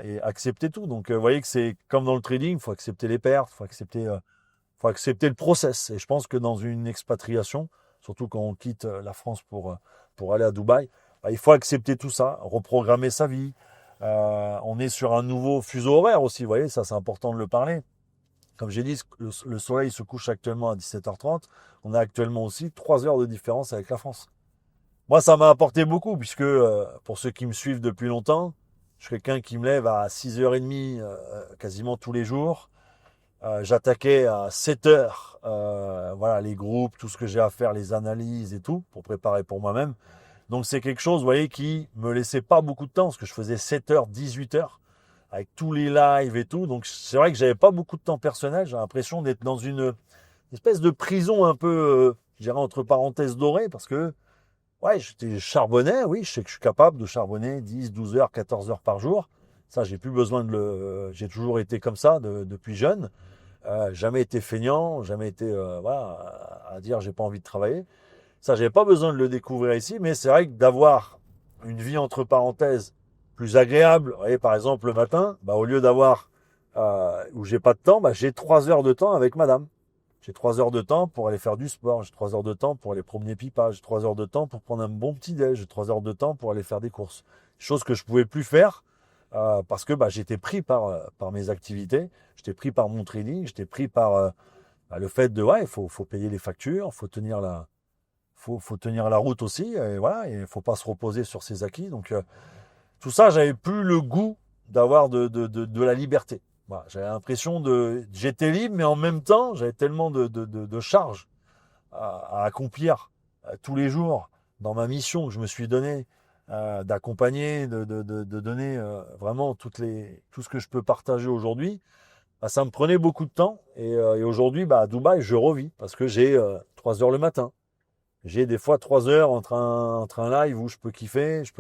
et accepter tout. Donc, vous voyez que c'est comme dans le trading, il faut accepter les pertes, faut accepter le process. Et je pense que dans une expatriation, surtout quand on quitte la France pour aller à Dubaï, bah, il faut accepter tout ça, reprogrammer sa vie. On est sur un nouveau fuseau horaire aussi, vous voyez, ça c'est important de le parler. Comme j'ai dit, le soleil se couche actuellement à 17h30. On a actuellement aussi 3 heures de différence avec la France. Moi, ça m'a apporté beaucoup, puisque pour ceux qui me suivent depuis longtemps, je suis quelqu'un qui me lève à 6h30 quasiment tous les jours. J'attaquais à 7h, voilà, les groupes, tout ce que j'ai à faire, les analyses et tout, pour préparer pour moi-même. Donc c'est quelque chose, vous voyez, qui me laissait pas beaucoup de temps, parce que je faisais 7h, 18h, avec tous les lives et tout. Donc c'est vrai que j'avais pas beaucoup de temps personnel. J'ai l'impression d'être dans une espèce de prison un peu, je dirais entre parenthèses dorées, parce que ouais, je charbonnais, oui, je sais que je suis capable de charbonner 10, 12 heures, 14 heures par jour. Ça, j'ai plus besoin de j'ai toujours été comme ça depuis jeune. Jamais été feignant, jamais été voilà, à dire j'ai pas envie de travailler. Ça, j'avais pas besoin de le découvrir ici, mais c'est vrai que d'avoir une vie entre parenthèses plus agréable, vous voyez, par exemple le matin, bah, au lieu d'avoir où j'ai pas de temps, bah, j'ai 3 heures de temps avec madame. J'ai 3 heures de temps pour aller faire du sport, j'ai 3 heures de temps pour aller promener pipa, j'ai 3 heures de temps pour prendre un bon petit déj, j'ai 3 heures de temps pour aller faire des courses. Chose que je pouvais plus faire parce que bah, j'étais pris par mes activités, j'étais pris par mon trading, j'étais pris par bah, le fait de ouais, faut payer les factures, faut tenir la route aussi, et voilà, il faut pas se reposer sur ses acquis. Donc tout ça, j'avais plus le goût d'avoir de la liberté. Voilà, j'avais l'impression j'étais libre, mais en même temps, j'avais tellement de charges à accomplir tous les jours dans ma mission que je me suis donnée, d'accompagner, de donner vraiment tout ce que je peux partager aujourd'hui. Bah, ça me prenait beaucoup de temps et aujourd'hui, bah, à Dubaï, je revis parce que j'ai 3 heures le matin. J'ai des fois 3 heures entre un live où je peux kiffer, je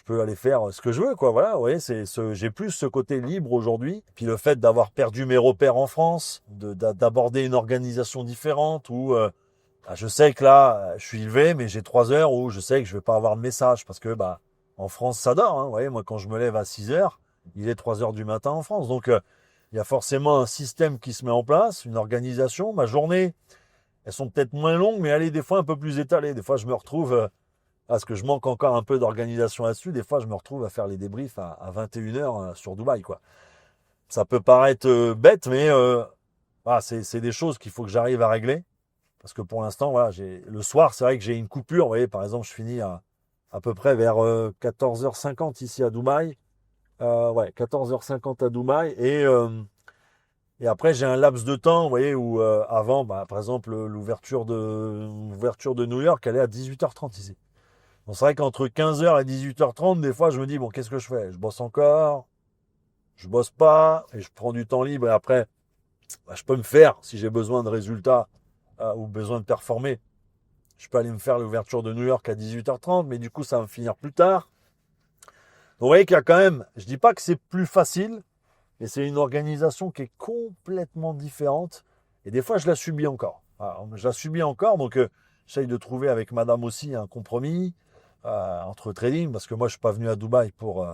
peux aller faire ce que je veux, quoi. Voilà, vous voyez, j'ai plus ce côté libre aujourd'hui. Puis le fait d'avoir perdu mes repères en France, d'aborder une organisation différente où bah, je sais que là, je suis élevé, mais j'ai 3 heures où je sais que je vais pas avoir de message parce que bah en France, ça dort. Hein, vous voyez, moi, quand je me lève à 6 heures, il est 3 heures du matin en France. Donc, il y a forcément un système qui se met en place, une organisation. Ma journée, elles sont peut-être moins longues, mais elle est des fois un peu plus étalée. Des fois, je me retrouve Parce que je manque encore un peu d'organisation là-dessus. Des fois, je me retrouve à faire les débriefs à 21h sur Dubaï, quoi. Ça peut paraître bête, mais voilà, c'est des choses qu'il faut que j'arrive à régler. Parce que pour l'instant, voilà, le soir, c'est vrai que j'ai une coupure. Vous voyez, par exemple, je finis à peu près vers 14h50 ici à Dubaï. Ouais, 14h50 à Dubaï. Et après, j'ai un laps de temps, vous voyez, où avant, bah, par exemple, l'ouverture de New York, elle est à 18h30 ici. Bon, c'est vrai qu'entre 15h et 18h30, des fois, je me dis, bon, qu'est-ce que je fais? Je bosse encore, je bosse pas, et je prends du temps libre. Et après, bah, je peux me faire, si j'ai besoin de résultats ou besoin de performer, je peux aller me faire l'ouverture de New York à 18h30, mais du coup, ça va me finir plus tard. Donc, vous voyez qu'il y a quand même, je dis pas que c'est plus facile, mais c'est une organisation qui est complètement différente. Et des fois, je la subis encore. Alors, je la subis encore, donc j'essaye de trouver avec madame aussi un compromis entre trading, parce que moi, je suis pas venu à Dubaï pour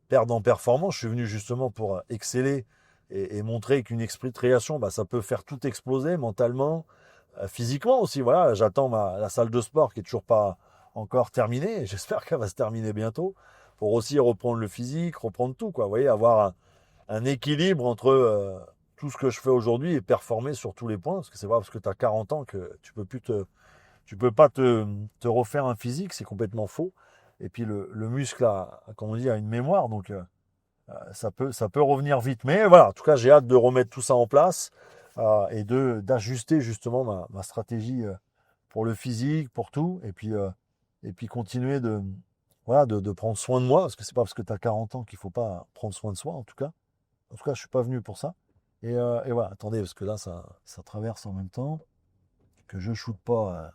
perdre en performance. Je suis venu justement pour exceller et montrer qu'une expatriation, bah, ça peut faire tout exploser mentalement, physiquement aussi. Voilà, j'attends la salle de sport qui est toujours pas encore terminée. Et j'espère qu'elle va se terminer bientôt pour aussi reprendre le physique, reprendre tout, quoi. Vous voyez, avoir un équilibre entre tout ce que je fais aujourd'hui et performer sur tous les points. Parce que c'est pas parce que tu as 40 ans que tu peux pas te refaire un physique, c'est complètement faux. Et puis le muscle comme on dit, a une mémoire, donc ça peut revenir vite. Mais voilà, en tout cas, j'ai hâte de remettre tout ça en place et d'ajuster justement ma stratégie pour le physique, pour tout, et puis continuer voilà, de prendre soin de moi, parce que c'est pas parce que tu as 40 ans qu'il faut pas prendre soin de soi, en tout cas. En tout cas, je suis pas venu pour ça. Et voilà, attendez, parce que là, ça traverse en même temps, que je shoote pas,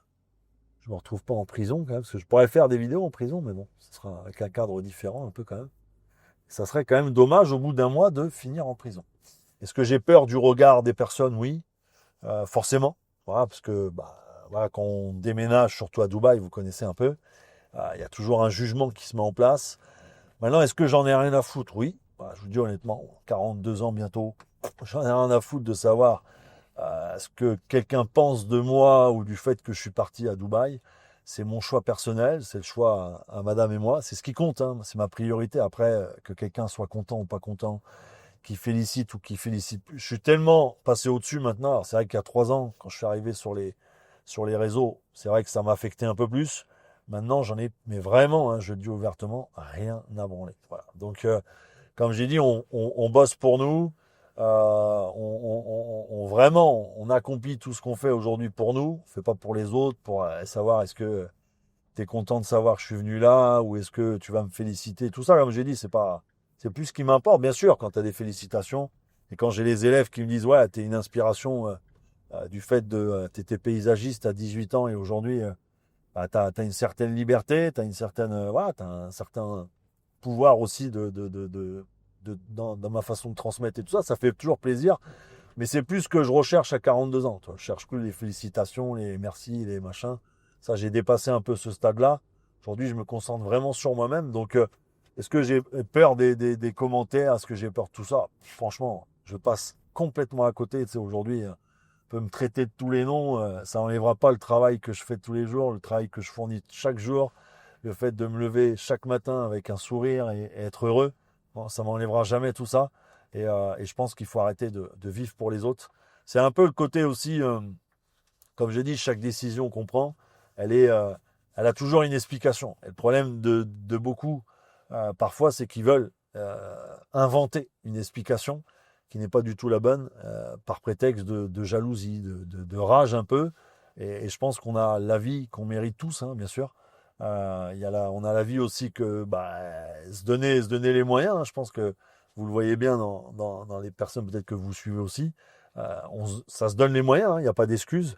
je me retrouve pas en prison quand même, parce que je pourrais faire des vidéos en prison, mais bon, ce sera avec un cadre différent un peu quand même. Ça serait quand même dommage au bout d'un mois de finir en prison. Est-ce que j'ai peur du regard des personnes? Oui, forcément. Voilà, parce que bah, voilà, quand on déménage, surtout à Dubaï, vous connaissez un peu, il y a toujours un jugement qui se met en place. Maintenant, est-ce que j'en ai rien à foutre? Oui. Bah, je vous dis honnêtement, 42 ans bientôt, j'en ai rien à foutre de savoir ce que quelqu'un pense de moi ou du fait que je suis parti à Dubaï. C'est mon choix personnel, c'est le choix à madame et moi. C'est ce qui compte, hein. C'est ma priorité. Après, que quelqu'un soit content ou pas content, qui félicite ou qui félicite plus. Je suis tellement passé au-dessus maintenant. Alors, c'est vrai qu'il y a 3 ans, quand je suis arrivé sur les réseaux, c'est vrai que ça m'a affecté un peu plus. Maintenant, j'en ai, mais vraiment, hein, je le dis ouvertement, rien à branler. Voilà. Donc, comme j'ai dit, on bosse pour nous. Vraiment, on accomplit tout ce qu'on fait aujourd'hui pour nous. On fait pas pour les autres, pour savoir est-ce que tu es content de savoir que je suis venu là ou est-ce que tu vas me féliciter. Tout ça, comme j'ai dit, c'est plus ce qui m'importe. Bien sûr, quand tu as des félicitations et quand j'ai les élèves qui me disent ouais, tu es une inspiration du fait de tu étais paysagiste à 18 ans et aujourd'hui bah, tu as une certaine liberté, tu as une certaine voilà, t'as un certain pouvoir aussi dans ma façon de transmettre et tout ça, ça fait toujours plaisir. Mais c'est plus ce que je recherche à 42 ans. Toi. Je cherche plus les félicitations, les merci, les machins. Ça, j'ai dépassé un peu ce stade-là. Aujourd'hui, je me concentre vraiment sur moi-même. Donc, est-ce que j'ai peur des commentaires? Est-ce que j'ai peur de tout ça? Franchement, je passe complètement à côté. Tu sais, aujourd'hui, on peut me traiter de tous les noms. Ça n'enlèvera pas le travail que je fais tous les jours, le travail que je fournis chaque jour. Le fait de me lever chaque matin avec un sourire et être heureux, bon, ça m'enlèvera jamais tout ça. Et je pense qu'il faut arrêter de vivre pour les autres. C'est un peu le côté aussi, comme je dis, chaque décision qu'on prend, elle a toujours une explication. Et le problème de beaucoup, parfois, c'est qu'ils veulent inventer une explication qui n'est pas du tout la bonne, par prétexte de jalousie, de rage un peu. Et je pense qu'on a la vie qu'on mérite tous, hein, bien sûr. On a la vie aussi que bah, se donner les moyens. Hein. Je pense que vous le voyez bien dans les personnes peut-être que vous suivez aussi. Ça se donne les moyens, hein. Il n'y a pas d'excuses.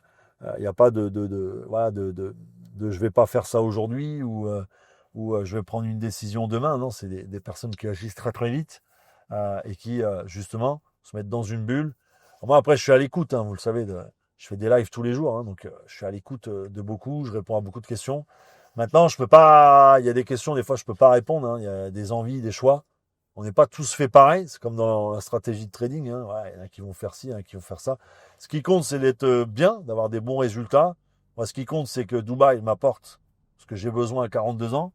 Il n'y a pas voilà, je vais pas faire ça aujourd'hui ou je vais prendre une décision demain. Non, c'est des personnes qui agissent très très vite et qui justement se mettent dans une bulle. Alors moi après je suis à l'écoute, hein, vous le savez, je fais des lives tous les jours, hein, donc je suis à l'écoute de beaucoup, je réponds à beaucoup de questions. Maintenant, je peux pas. Il y a des questions, des fois, je peux pas répondre. Hein. Il y a des envies, des choix. On n'est pas tous fait pareil. C'est comme dans la stratégie de trading. Hein. Ouais, il y en a qui vont faire ci, il y en a qui vont faire ça. Ce qui compte, c'est d'être bien, d'avoir des bons résultats. Moi, ce qui compte, c'est que Dubaï m'apporte ce que j'ai besoin à 42 ans.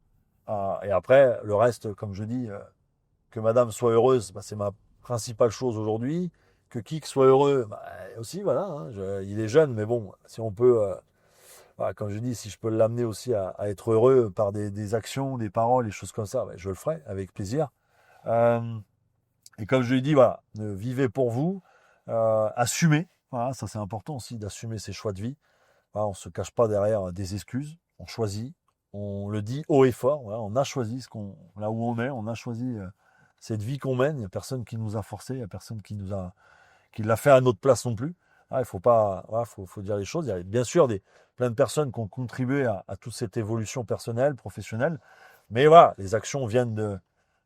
Et après, le reste, comme je dis, que madame soit heureuse, bah, c'est ma principale chose aujourd'hui. Que Kik soit heureux, bah, aussi, voilà. Hein, il est jeune, mais bon, si on peut, voilà, comme je dis, si je peux l'amener aussi à être heureux par des actions, des paroles, des choses comme ça, bah, je le ferai avec plaisir. Et comme je lui dis, voilà, vivez pour vous, assumez. Voilà, ça c'est important aussi d'assumer ses choix de vie. Voilà, on ne se cache pas derrière des excuses. On choisit, on le dit haut et fort. Voilà, on a choisi là où on est, on a choisi cette vie qu'on mène. Il n'y a personne qui nous a forcé, il n'y a personne qui l'a fait à notre place non plus. Ah, il faut pas, voilà, faut dire les choses. Il y a bien sûr plein de personnes qui ont contribué à toute cette évolution personnelle, professionnelle. Mais voilà, les actions viennent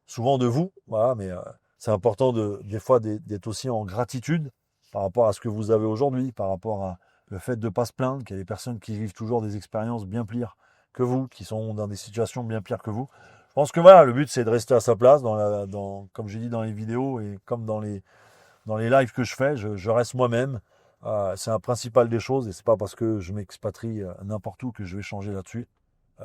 souvent de vous. Voilà, mais c'est important des fois d'être aussi en gratitude par rapport à ce que vous avez aujourd'hui, par rapport à le fait de ne pas se plaindre, qu'il y a des personnes qui vivent toujours des expériences bien pires que vous, qui sont dans des situations bien pires que vous. Je pense que voilà, le but c'est de rester à sa place, comme j'ai dit dans les vidéos et comme dans les lives que je fais, je reste moi-même. C'est un principal des choses et c'est pas parce que je m'expatrie n'importe où que je vais changer là-dessus.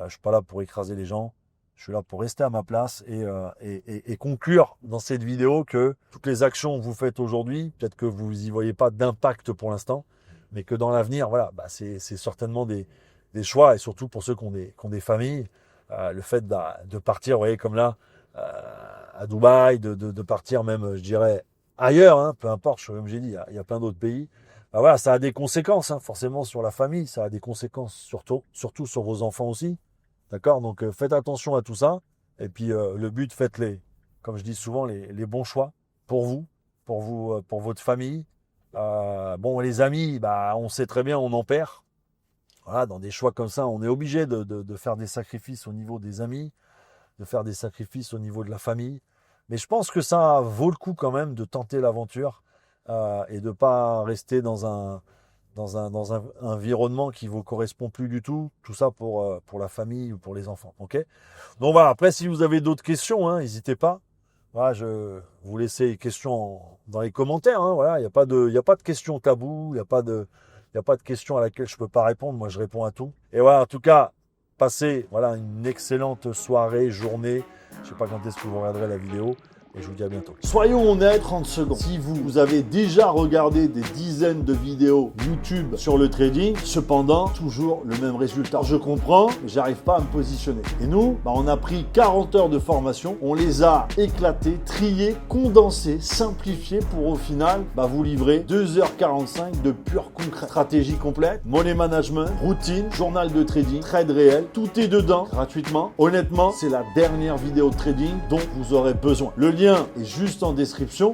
Je suis pas là pour écraser les gens. Je suis là pour rester à ma place et conclure dans cette vidéo que toutes les actions que vous faites aujourd'hui, peut-être que vous n'y voyez pas d'impact pour l'instant, mais que dans l'avenir, voilà, bah c'est certainement des choix, et surtout pour ceux qui ont des familles, le fait de partir, vous voyez, comme là, à Dubaï, de partir même, je dirais, ailleurs, hein, peu importe, comme j'ai dit, il y a plein d'autres pays. Bah voilà, ça a des conséquences, hein, forcément sur la famille, ça a des conséquences surtout sur vos enfants aussi. D'accord? Donc faites attention à tout ça. Et puis le but, faites comme je dis souvent, les bons choix pour vous, pour votre famille. Bon, les amis, bah, on sait très bien, on en perd. Voilà, dans des choix comme ça, on est obligé de faire des sacrifices au niveau des amis, de faire des sacrifices au niveau de la famille. Mais je pense que ça vaut le coup quand même de tenter l'aventure et de ne pas rester dans un environnement qui ne vous correspond plus du tout. Tout ça pour la famille ou pour les enfants. Ok? Donc voilà, après, si vous avez d'autres questions, hein, n'hésitez pas. Voilà, je vous laissez les questions dans les commentaires. Hein, voilà, il n'y a pas de questions tabou, il n'y a pas de questions à laquelle je ne peux pas répondre. Moi, je réponds à tout. Et voilà, en tout cas, passez voilà, une excellente soirée, journée. Je ne sais pas quand est-ce que vous regarderez la vidéo. Et je vous dis à bientôt. Soyons honnêtes, 30 secondes. Si vous avez déjà regardé des dizaines de vidéos YouTube sur le trading, cependant, toujours le même résultat. Je comprends, mais j'arrive pas à me positionner. Et nous, on a pris 40 heures de formation, on les a éclatées, triées, condensées, simplifiées pour au final vous livrer 2h45 de pur concret. Stratégie complète, money management, routine, journal de trading, trade réel, tout est dedans gratuitement. Honnêtement, c'est la dernière vidéo de trading dont vous aurez besoin. Le lien est juste en description.